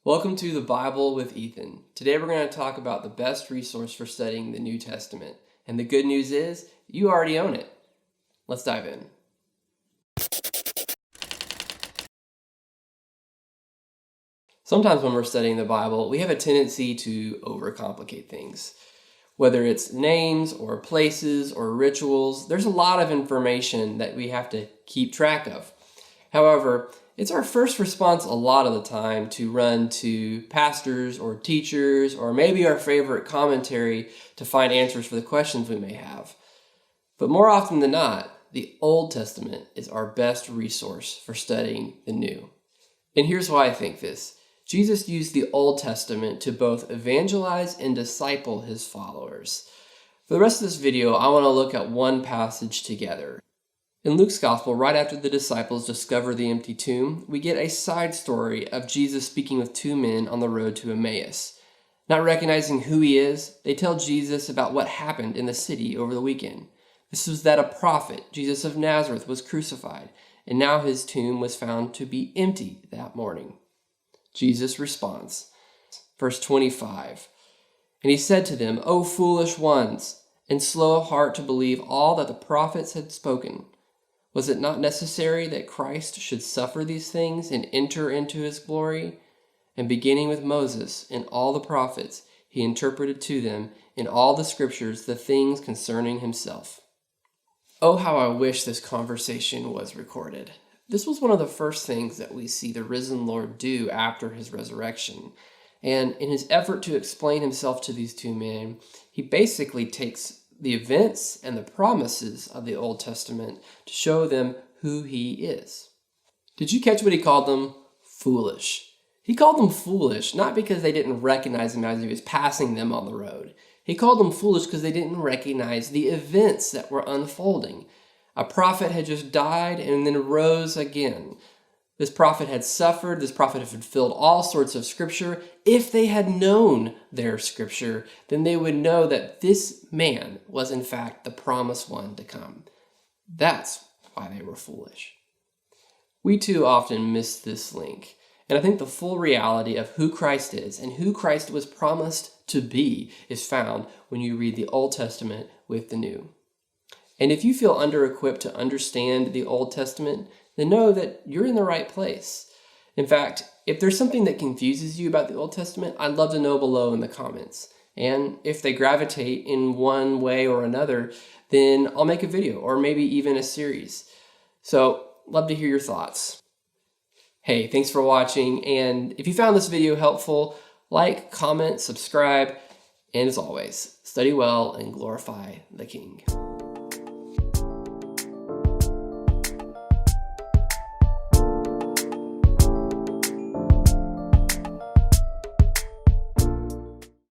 Welcome to the Bible with Ethan. Today we're going to talk about the best resource for studying the New Testament. And the good news is, you already own it. Let's dive in. Sometimes when we're studying the Bible, we have a tendency to overcomplicate things. Whether it's names or places or rituals, there's a lot of information that we have to keep track of. However, it's our first response a lot of the time to run to pastors or teachers or maybe our favorite commentary to find answers for the questions we may have. But more often than not, the Old Testament is our best resource for studying the New. And here's why I think this. Jesus used the Old Testament to both evangelize and disciple his followers. For the rest of this video, I want to look at one passage together. In Luke's Gospel, right after the disciples discover the empty tomb, we get a side story of Jesus speaking with two men on the road to Emmaus. Not recognizing who he is, they tell Jesus about what happened in the city over the weekend. This was that a prophet, Jesus of Nazareth, was crucified, and now his tomb was found to be empty that morning. Jesus responds, verse 25, "And he said to them, 'O foolish ones, and slow of heart to believe all that the prophets had spoken. Was it not necessary that Christ should suffer these things and enter into his glory?' And beginning with Moses and all the prophets, he interpreted to them in all the scriptures the things concerning himself." Oh, how I wish this conversation was recorded. This was one of the first things that we see the risen Lord do after his resurrection. And in his effort to explain himself to these two men, he basically takes the events and the promises of the Old Testament to show them who he is. Did you catch what he called them? Foolish. He called them foolish, not because they didn't recognize him as he was passing them on the road. He called them foolish because they didn't recognize the events that were unfolding. A prophet had just died and then rose again. This prophet had suffered. This prophet had fulfilled all sorts of scripture. If they had known their scripture, then they would know that this man was in fact the promised one to come. That's why they were foolish. We too often miss this link. And I think the full reality of who Christ is and who Christ was promised to be is found when you read the Old Testament with the New. And if you feel under-equipped to understand the Old Testament, then know that you're in the right place. In fact, if there's something that confuses you about the Old Testament, I'd love to know below in the comments. And if they gravitate in one way or another, then I'll make a video or maybe even a series. So, love to hear your thoughts. Hey, thanks for watching. And if you found this video helpful, like, comment, subscribe, and as always, study well and glorify the King.